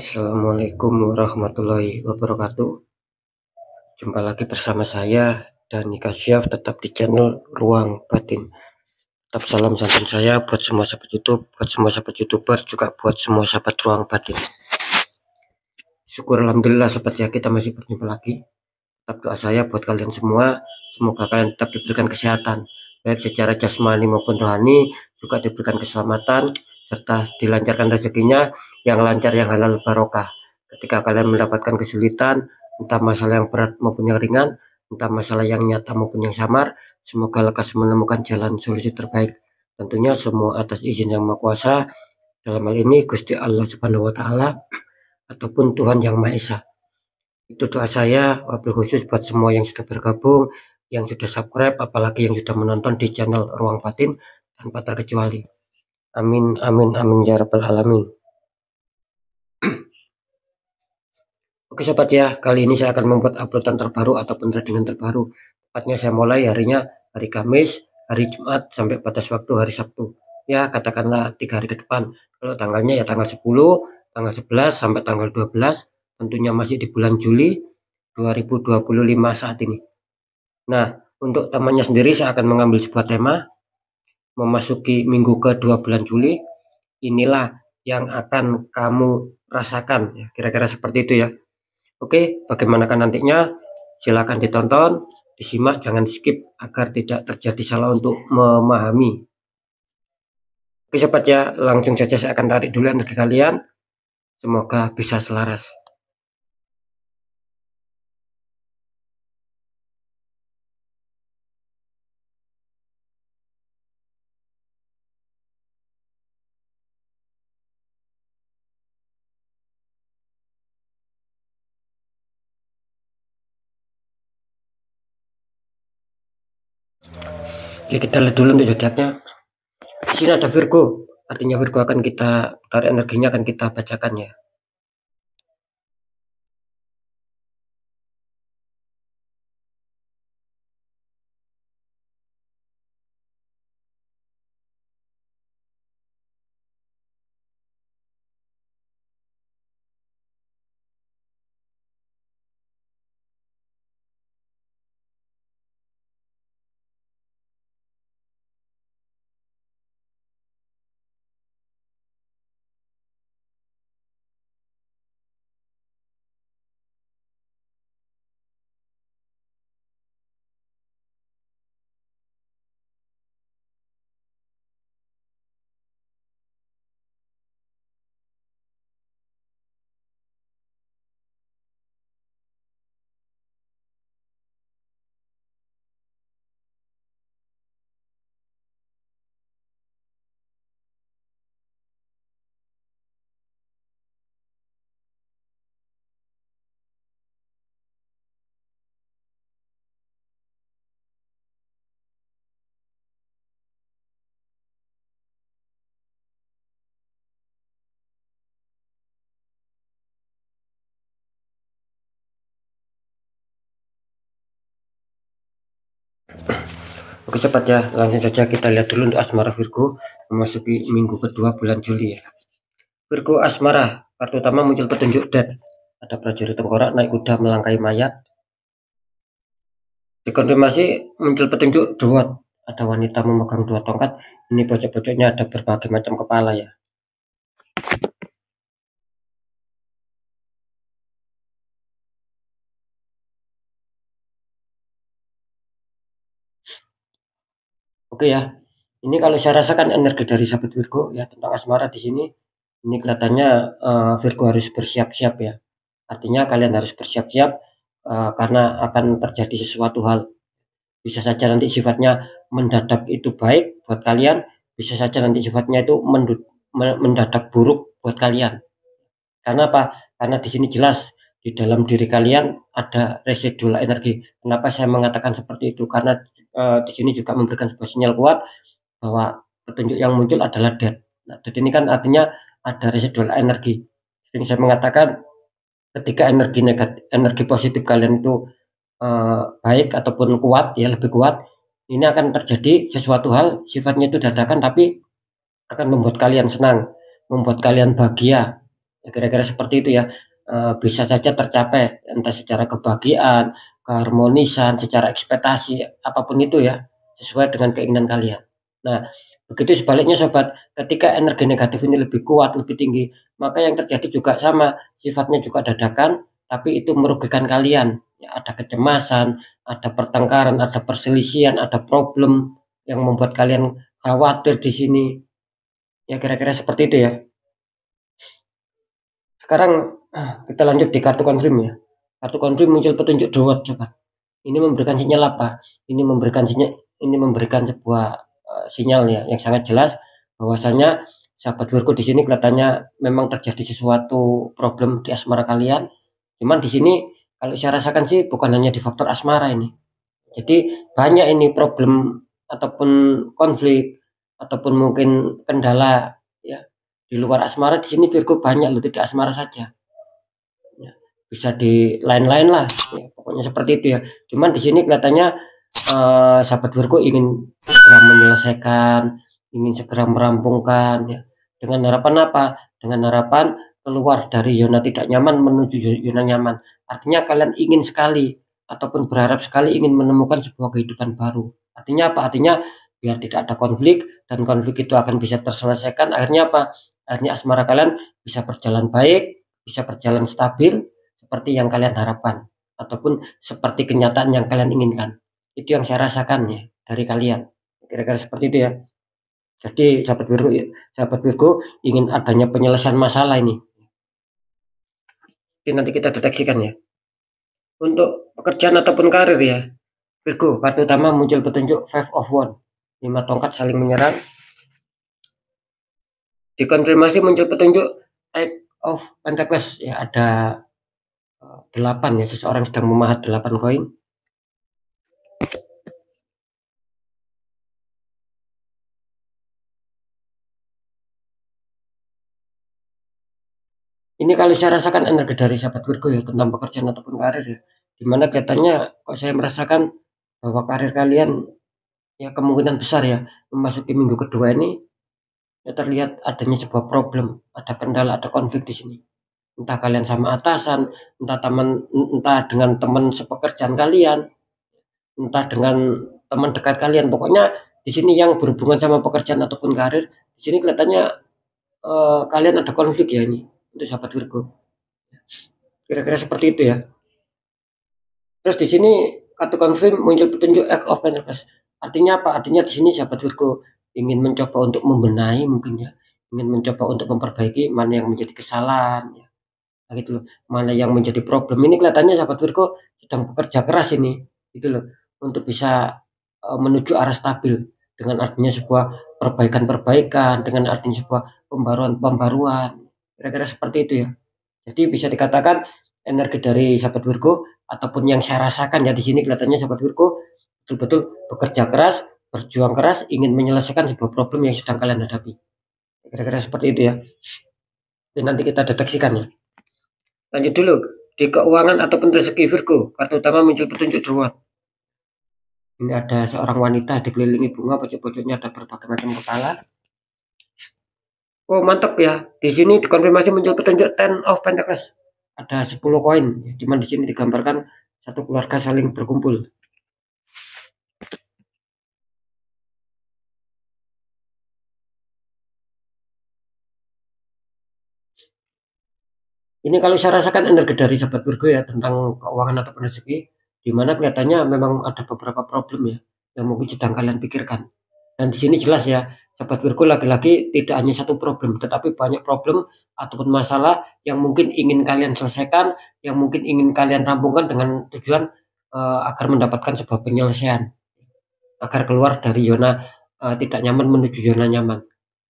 Assalamualaikum warahmatullahi wabarakatuh. Jumpa lagi bersama saya Dani Kasyaf, tetap di channel Ruang Batin. Tetap salam santun saya buat semua sahabat YouTube, buat semua sahabat YouTuber, juga buat semua sahabat Ruang Batin. Syukur alhamdulillah sahabat ya, kita masih berjumpa lagi. Tetap doa saya buat kalian semua, semoga kalian tetap diberikan kesehatan, baik secara jasmani maupun rohani, juga diberikan keselamatan, serta dilancarkan rezekinya yang lancar, yang halal barokah. Ketika kalian mendapatkan kesulitan, entah masalah yang berat maupun yang ringan, entah masalah yang nyata maupun yang samar, semoga lekas menemukan jalan solusi terbaik. Tentunya semua atas izin Yang Maha Kuasa, dalam hal ini Gusti Allah Subhanahu wa taala ataupun Tuhan Yang Maha Esa. Itu doa saya, wabil khusus buat semua yang sudah bergabung, yang sudah subscribe, apalagi yang sudah menonton di channel Ruang Batin tanpa terkecuali. Amin, amin, amin ya rabbal alamin. Oke sobat ya, kali ini saya akan membuat uploadan terbaru ataupun tradingan terbaru. Tepatnya saya mulai harinya hari Kamis, hari Jumat, sampai batas waktu hari Sabtu. Ya katakanlah 3 hari ke depan. Kalau tanggalnya ya tanggal 10, tanggal 11 sampai tanggal 12. Tentunya masih di bulan Juli 2025 saat ini. Nah, untuk temanya sendiri saya akan mengambil sebuah tema. Memasuki minggu kedua bulan Juli, inilah yang akan kamu rasakan. Ya, kira-kira seperti itu ya. Oke, bagaimanakah nantinya? Silakan ditonton, disimak, jangan skip agar tidak terjadi salah untuk memahami. Oke sobat ya, langsung saja saya akan tarik dulu energi kalian. Semoga bisa selaras. Oke, kita lihat dulu untuk zodiaknya. Di sini ada Virgo, artinya Virgo akan kita tarik energinya, akan kita bacakan ya. Oke sobat ya, langsung saja kita lihat dulu untuk asmara Virgo memasuki minggu kedua bulan Juli ya. Virgo asmara, kartu utama muncul petunjuk Death. Ada prajurit tengkorak naik kuda melangkai mayat. Dikonfirmasi muncul petunjuk The World. Ada wanita memegang 2 tongkat. Ini pojok-pojoknya ada berbagai macam kepala ya. Oke ya, ini kalau saya rasakan energi dari sahabat Virgo ya tentang asmara di sini. Ini kelihatannya Virgo harus bersiap-siap ya. Artinya kalian harus bersiap-siap karena akan terjadi sesuatu hal. Bisa saja nanti sifatnya mendadak itu baik buat kalian, bisa saja nanti sifatnya itu mendadak buruk buat kalian. Karena apa? Karena di sini jelas di dalam diri kalian ada residual energi. Kenapa saya mengatakan seperti itu? Karena di sini juga memberikan sebuah sinyal kuat bahwa petunjuk yang muncul adalah death. Nah, death ini kan artinya ada residual energi. Jadi saya mengatakan ketika energi negatif, energi positif kalian itu baik ataupun kuat ya, lebih kuat, ini akan terjadi sesuatu hal sifatnya itu dadakan tapi akan membuat kalian senang, membuat kalian bahagia. Ya kira-kira seperti itu ya. Bisa saja tercapai entah secara kebahagiaan, keharmonisan, secara ekspektasi, apapun itu ya, sesuai dengan keinginan kalian. Nah, begitu sebaliknya sobat, ketika energi negatif ini lebih kuat, lebih tinggi, maka yang terjadi juga sama, sifatnya juga dadakan, tapi itu merugikan kalian. Ya, ada kecemasan, ada pertengkaran, ada perselisihan, ada problem yang membuat kalian khawatir di sini. Ya kira-kira seperti itu ya. Sekarang kita lanjut di kartu konfirm ya. Kartu konfirm muncul petunjuk dawat coba. Ini memberikan sinyal apa? Ini memberikan sebuah sinyal ya yang sangat jelas bahwasanya sahabat Virgo di sini kelihatannya memang terjadi sesuatu problem di asmara kalian. Cuman di sini kalau saya rasakan sih bukan hanya di faktor asmara ini. Jadi banyak ini problem ataupun konflik ataupun mungkin kendala ya di luar asmara. Di sini Virgo banyak loh, tidak asmara saja. Ya, bisa di lain-lain lah. Ya, pokoknya seperti itu ya. Cuman di sini kelihatannya sahabat Virgo ingin segera menyelesaikan, ingin segera merampungkan ya. Dengan harapan apa? Dengan harapan keluar dari zona tidak nyaman menuju zona nyaman. Artinya kalian ingin sekali ataupun berharap sekali ingin menemukan sebuah kehidupan baru. Artinya apa? Artinya biar tidak ada konflik dan konflik itu akan bisa terselesaikan. Akhirnya apa? Akhirnya asmara kalian bisa berjalan baik, bisa berjalan stabil seperti yang kalian harapkan ataupun seperti kenyataan yang kalian inginkan. Itu yang saya rasakan ya dari kalian. Kira-kira seperti itu ya. Jadi sahabat Virgo ingin adanya penyelesaian masalah ini. Jadi nanti kita deteksikan ya. Untuk pekerjaan ataupun karir ya. Virgo, kartu utama muncul petunjuk Five of Wands. 5 tongkat saling menyerang. Dikonfirmasi muncul petunjuk Eight of Pentacles ya, ada 8 ya, seseorang sedang memahat 8 koin. Ini kalau saya rasakan energi dari sahabat Virgo ya tentang pekerjaan ataupun karir ya. Dimana kelihatannya kok saya merasakan bahwa karir kalian ya kemungkinan besar ya memasuki minggu kedua ini ya terlihat adanya sebuah problem, ada kendala, ada konflik di sini. Entah kalian sama atasan, entah dengan teman sepekerjaan kalian, entah dengan teman dekat kalian. Pokoknya di sini yang berhubungan sama pekerjaan ataupun karir, di sini kelihatannya kalian ada konflik ya ini untuk sahabat Virgo. Kira-kira seperti itu ya. Terus di sini kartu konfirm muncul petunjuk Eight of Pentacles. Artinya apa? Artinya di sini sahabat Virgo ingin mencoba untuk membenahi mungkin ya, ingin mencoba untuk memperbaiki mana yang menjadi kesalahan ya. Nah, gitu loh. Mana yang menjadi problem ini kelihatannya sahabat Virgo sedang bekerja keras ini, gitu loh, untuk bisa menuju arah stabil dengan artinya sebuah perbaikan-perbaikan, dengan artinya sebuah pembaruan-pembaruan. Kira-kira seperti itu ya. Jadi bisa dikatakan energi dari sahabat Virgo ataupun yang saya rasakan ya di sini kelihatannya sahabat Virgo betul-betul bekerja keras, berjuang keras, ingin menyelesaikan sebuah problem yang sedang kalian hadapi. Kira-kira seperti itu ya. Dan nanti kita deteksikan ya. Lanjut dulu di keuangan ataupun rezeki Virgo. Kartu utama muncul petunjuk dua. Ini ada seorang wanita dikelilingi bunga, pojok-pojoknya ada berbagai macam kepala. Oh mantap ya. Di sini dikonfirmasi muncul petunjuk Ten of Pentacles. Ada 10 koin. Di mana di sini digambarkan satu keluarga saling berkumpul. Ini kalau saya rasakan energi dari sahabat Virgo ya tentang keuangan ataupun rezeki, di mana kelihatannya memang ada beberapa problem ya yang mungkin sedang kalian pikirkan. Dan di sini jelas ya, sahabat Virgo lagi-lagi tidak hanya satu problem, tetapi banyak problem ataupun masalah yang mungkin ingin kalian selesaikan, yang mungkin ingin kalian rampungkan dengan tujuan agar mendapatkan sebuah penyelesaian, agar keluar dari zona tidak nyaman menuju zona nyaman.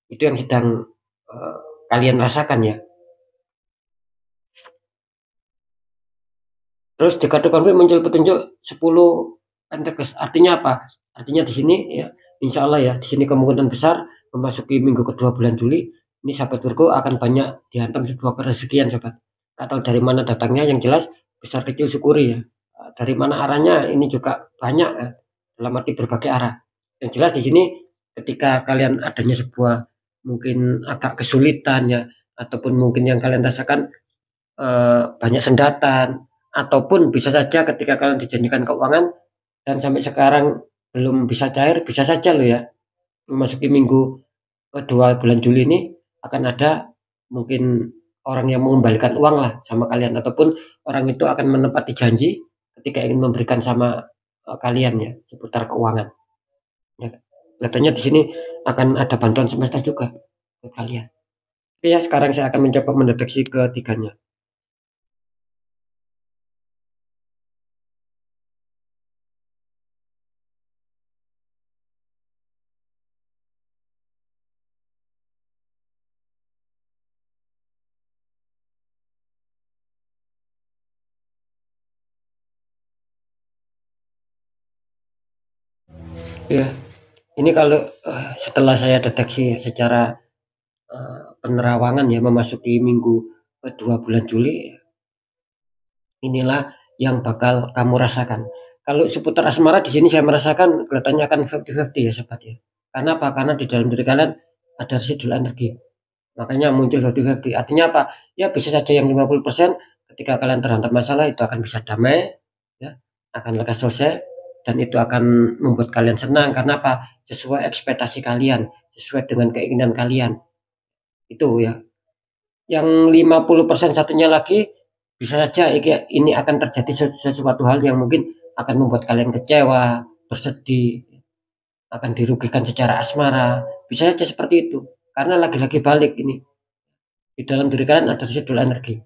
Itu yang sedang kalian rasakan ya. Terus di kartu konflik muncul petunjuk 10 Pentacles. Artinya apa? Artinya di sini ya, insya Allah ya, di sini kemungkinan besar memasuki minggu kedua bulan Juli, ini sahabat Virgo akan banyak dihantam sebuah kerezekian sahabat. Gak tahu dari mana datangnya, yang jelas besar kecil syukuri ya. Dari mana arahnya ini juga banyak ya, dalam arti berbagai arah. Yang jelas di sini ketika kalian adanya sebuah mungkin agak kesulitan ya, ataupun mungkin yang kalian rasakan banyak sendatan, ataupun bisa saja ketika kalian dijanjikan keuangan dan sampai sekarang belum bisa cair, bisa saja loh ya, memasuki minggu kedua bulan Juli ini akan ada mungkin orang yang mengembalikan uang lah sama kalian, ataupun orang itu akan menepati janji ketika ingin memberikan sama kalian ya seputar keuangan. Ya, kelihatannya di sini akan ada bantuan semesta juga buat kalian. Oke ya, sekarang saya akan mencoba mendeteksi ketiganya. Ya, ini kalau setelah saya deteksi secara penerawangan ya memasuki minggu kedua bulan Juli, inilah yang bakal kamu rasakan. Kalau seputar asmara di sini saya merasakan kelihatannya akan 50-50 ya sobat ya. Karena apa? Karena di dalam diri kalian ada residual energi. Makanya muncul 50-50. Artinya apa? Ya bisa saja yang 50% ketika kalian terhantam masalah itu akan bisa damai, ya, akan lekas selesai, dan itu akan membuat kalian senang karena apa? Sesuai ekspektasi kalian, sesuai dengan keinginan kalian. Itu ya. Yang 50% satunya lagi bisa saja ini akan terjadi sesuatu hal yang mungkin akan membuat kalian kecewa, bersedih, akan dirugikan secara asmara. Bisa saja seperti itu. Karena lagi-lagi balik ini. Di dalam diri kalian ada residual energi.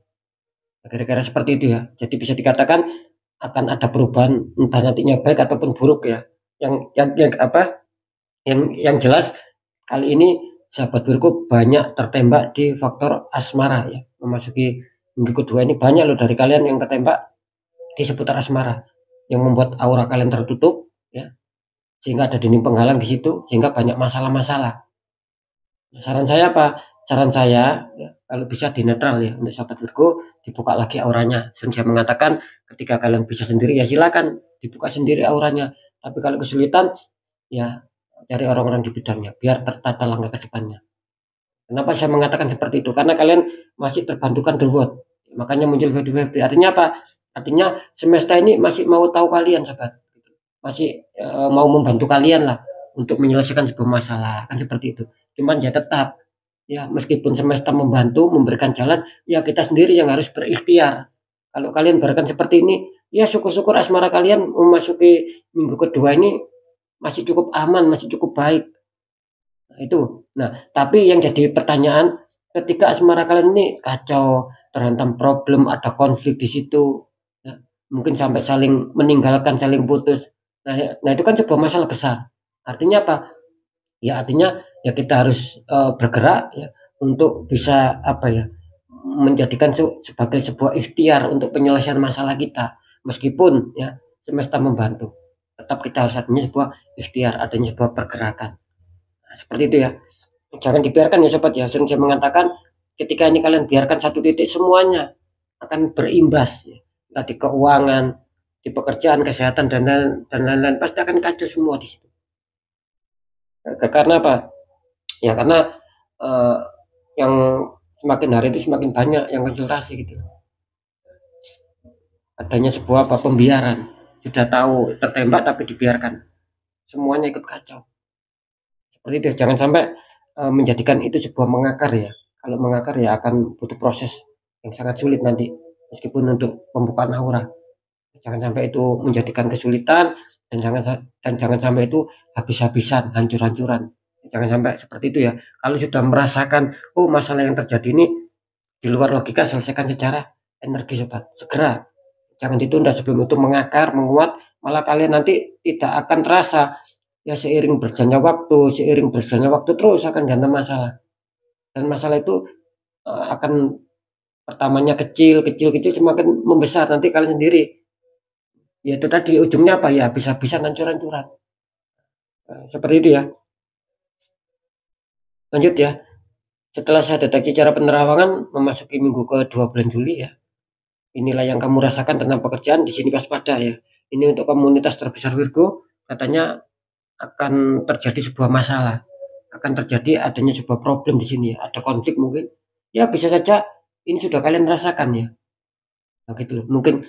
Kira-kira seperti itu ya. Jadi bisa dikatakan akan ada perubahan entah nantinya baik ataupun buruk ya. Yang jelas kali ini sahabat Virgo banyak tertembak di faktor asmara ya. Memasuki minggu kedua ini banyak loh dari kalian yang tertembak di seputar asmara, yang membuat aura kalian tertutup ya, sehingga ada dinding penghalang di situ, sehingga banyak masalah-masalah. Saran saya apa? Saran saya ya, kalau bisa di netral ya untuk sahabat Virgo, dibuka lagi auranya. Sering saya mengatakan ketika kalian bisa sendiri ya silakan dibuka sendiri auranya. Tapi kalau kesulitan ya cari orang-orang di bidangnya biar tertata langkah ke depannya. Kenapa saya mengatakan seperti itu? Karena kalian masih terbantukan duluan. Makanya muncul happy. Artinya apa? Artinya semesta ini masih mau tahu kalian, sahabat. Masih mau membantu kalian lah untuk menyelesaikan sebuah masalah. Kan seperti itu. Cuman ya tetap ya meskipun semesta membantu memberikan jalan, ya kita sendiri yang harus berikhtiar. Kalau kalian berikan seperti ini, ya syukur-syukur asmara kalian memasuki minggu kedua ini masih cukup aman, masih cukup baik. Nah, itu. Nah, tapi yang jadi pertanyaan ketika asmara kalian ini kacau, terhantam problem, ada konflik di situ, ya, mungkin sampai saling meninggalkan, saling putus. Nah itu kan sebuah masalah besar. Artinya apa? Ya artinya ya kita harus bergerak ya untuk bisa apa ya menjadikan sebagai sebuah ikhtiar untuk penyelesaian masalah kita. Meskipun ya semesta membantu, tetap kita harus adanya sebuah ikhtiar, adanya sebuah pergerakan. Nah, seperti itu ya. Jangan dibiarkan ya sobat ya. Sering saya mengatakan ketika ini kalian biarkan satu titik semuanya akan berimbas ya. Entah di keuangan, di pekerjaan, kesehatan dan lain-lain pasti akan kacau semua di situ. Karena apa? Ya karena yang semakin hari itu semakin banyak yang konsultasi gitu. Adanya sebuah pembiaran. Sudah tahu tertembak tapi dibiarkan. Semuanya ikut kacau. Seperti itu. Jangan sampai menjadikan itu sebuah mengakar ya. Kalau mengakar ya akan butuh proses yang sangat sulit nanti. Meskipun untuk pembukaan aura. Jangan sampai itu menjadikan kesulitan dan jangan sampai itu habis-habisan, hancur-hancuran. Jangan sampai seperti itu ya. Kalau sudah merasakan oh masalah yang terjadi ini di luar logika, selesaikan secara energi sobat. Segera. Jangan ditunda sebelum itu mengakar, menguat, malah kalian nanti tidak akan terasa. Ya seiring berjalannya waktu terus akan ganti masalah. Dan masalah itu akan pertamanya kecil semakin membesar nanti kalian sendiri. Ya itu tadi ujungnya apa ya bisa hancur-hancuran. Seperti itu ya. Lanjut ya. Setelah saya deteksi cara penerawangan memasuki minggu kedua bulan Juli ya. Inilah yang kamu rasakan tentang pekerjaan, di sini waspada ya. Ini untuk komunitas terbesar Virgo, katanya akan terjadi sebuah masalah. Akan terjadi adanya sebuah problem di sini ya. Ada konflik mungkin ya bisa saja ini sudah kalian rasakan ya. Nah gitu loh, mungkin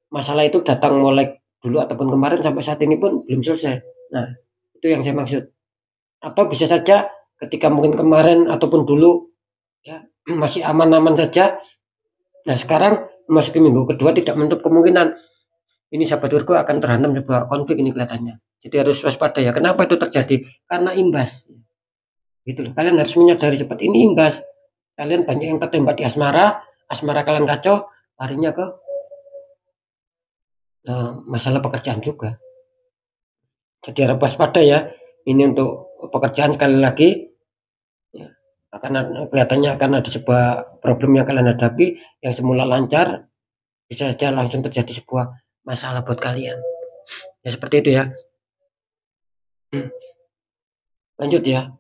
masalah itu datang mulai dulu ataupun kemarin sampai saat ini pun belum selesai. Nah, itu yang saya maksud. Atau bisa saja ketika mungkin kemarin ataupun dulu ya masih aman-aman saja. Nah, sekarang memasuki minggu kedua tidak menutup kemungkinan ini sahabat Virgo akan terhantam sebuah konflik ini kelihatannya. Jadi harus waspada ya. Kenapa itu terjadi? Karena imbas. Gitu loh. Kalian harus menyadari cepat ini imbas. Kalian banyak yang tertembak di asmara, asmara kalian kacau, larinya ke masalah pekerjaan juga. Jadi harap waspada ya. Ini untuk pekerjaan sekali lagi ya, kelihatannya akan ada sebuah problem yang kalian hadapi yang semula lancar bisa saja langsung terjadi sebuah masalah buat kalian. Ya seperti itu ya. Lanjut ya.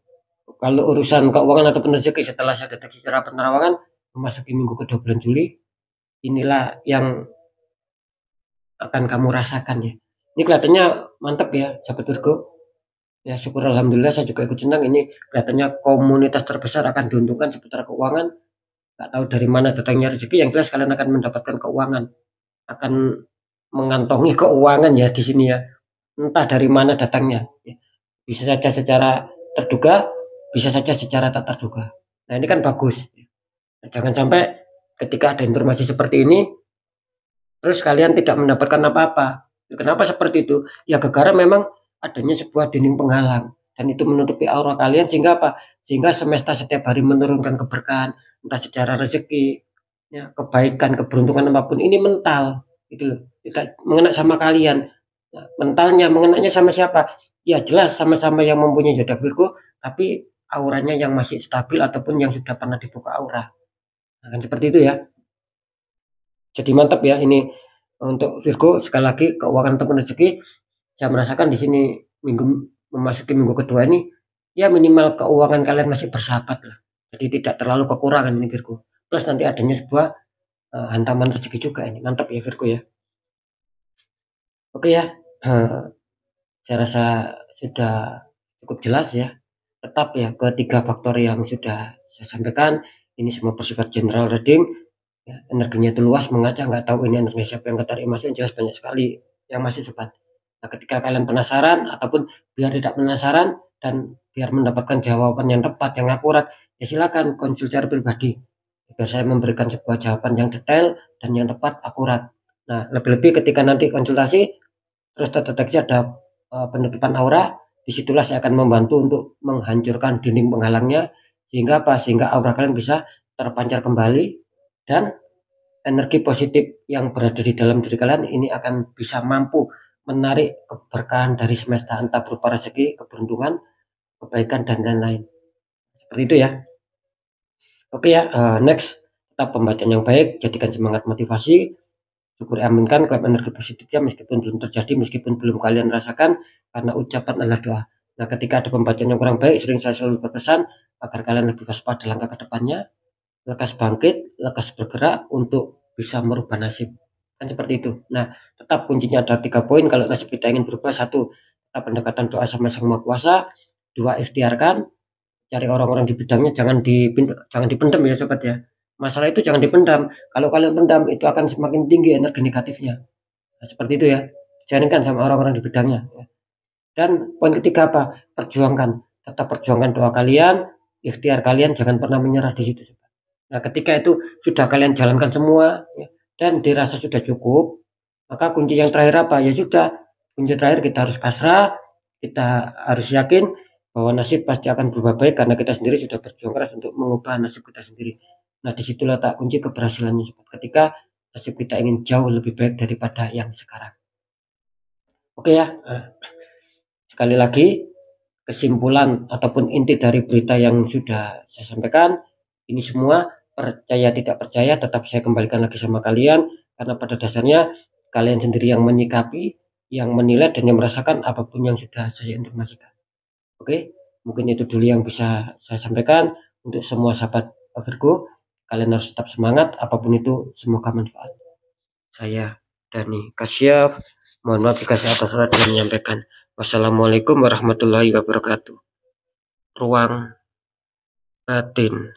Kalau urusan keuangan ataupun rezeki setelah saya deteksi secara penerawangan memasuki minggu kedua bulan Juli, inilah yang akan kamu rasakan ya. Ini kelihatannya mantap ya, sahabat Virgo. Ya syukur alhamdulillah saya juga ikut senang ini kelihatannya komunitas terbesar akan diuntungkan seputar keuangan. Nggak tahu dari mana datangnya rezeki, yang jelas kalian akan mendapatkan keuangan, akan mengantongi keuangan ya di sini ya. Entah dari mana datangnya. Ya. Bisa saja secara terduga, bisa saja secara tak terduga. Nah ini kan bagus. Nah, jangan sampai ketika ada informasi seperti ini, terus kalian tidak mendapatkan apa-apa. Kenapa seperti itu? Ya gara-gara memang adanya sebuah dinding penghalang dan itu menutupi aura kalian sehingga apa? Sehingga semesta setiap hari menurunkan keberkahan, entah secara rezeki, ya, kebaikan, keberuntungan apapun ini mental, gitu loh. Tidak mengena sama kalian. Nah, mentalnya mengenanya sama siapa? Ya jelas sama-sama yang mempunyai zodiak Virgo, tapi auranya yang masih stabil ataupun yang sudah pernah dibuka aura. Nah, kan seperti itu ya. Jadi mantap ya ini untuk Virgo sekali lagi keuangan ataupun rezeki saya merasakan di sini memasuki minggu kedua ini ya minimal keuangan kalian masih bersahabat lah. Jadi tidak terlalu kekurangan ini Virgo. Plus nanti adanya sebuah hantaman rezeki juga ini. Mantap ya Virgo ya. Oke ya. Saya rasa sudah cukup jelas ya. Tetap ya ketiga faktor yang sudah saya sampaikan ini semua bersifat general reading. Ya, energinya itu luas mengajak nggak tahu ini energi siapa yang ketarik masuk jelas banyak sekali yang masih sobat. Nah ketika kalian penasaran ataupun biar tidak penasaran dan biar mendapatkan jawaban yang tepat yang akurat ya silakan konsul secara pribadi biar saya memberikan sebuah jawaban yang detail dan yang tepat akurat. Nah lebih-lebih ketika nanti konsultasi terus terdeteksi ada penutupan aura, disitulah saya akan membantu untuk menghancurkan dinding penghalangnya sehingga apa? Sehingga aura kalian bisa terpancar kembali dan energi positif yang berada di dalam diri kalian ini akan bisa mampu menarik keberkahan dari semesta entah berupa rezeki, keberuntungan, kebaikan dan lain-lain. Seperti itu ya. Oke ya, next tetap pembacaan yang baik, jadikan semangat motivasi, syukur aminkan klaim energi positifnya meskipun belum terjadi, meskipun belum kalian rasakan karena ucapan adalah doa. Nah, ketika ada pembacaan yang kurang baik, sering saya selalu berpesan agar kalian lebih waspada langkah ke depannya, lekas bangkit, lekas bergerak untuk bisa merubah nasib. Kan seperti itu. Nah, tetap kuncinya ada 3 poin kalau nasib kita ingin berubah. 1, tetap pendekatan doa sama Sang Maha Kuasa. 2, ikhtiarkan, cari orang-orang di bidangnya, jangan dipendam ya sobat ya. Masalah itu jangan dipendam. Kalau kalian pendam itu akan semakin tinggi energi negatifnya. Nah, seperti itu ya. Jarinkan sama orang-orang di bidangnya. Dan poin ketiga apa? Perjuangkan. Tetap perjuangkan doa kalian, ikhtiar kalian, jangan pernah menyerah di situ. Nah, ketika itu sudah kalian jalankan semua ya, dan dirasa sudah cukup, maka kunci yang terakhir apa? Ya sudah, kunci terakhir kita harus pasrah, kita harus yakin bahwa nasib pasti akan berubah baik karena kita sendiri sudah berjuang keras untuk mengubah nasib kita sendiri. Nah, disitulah tak kunci keberhasilannya ketika nasib kita ingin jauh lebih baik daripada yang sekarang. Oke ya, sekali lagi kesimpulan ataupun inti dari berita yang sudah saya sampaikan ini semua percaya tidak percaya tetap saya kembalikan lagi sama kalian karena pada dasarnya kalian sendiri yang menyikapi, yang menilai dan yang merasakan apapun yang sudah saya informasikan. Oke, mungkin itu dulu yang bisa saya sampaikan untuk semua sahabat Virgo. Kalian harus tetap semangat apapun itu, semoga manfaat. Saya Dani Kasyaf, mohon maaf jika saya atas salah dalam menyampaikan. Wassalamualaikum warahmatullahi wabarakatuh. Ruang batin.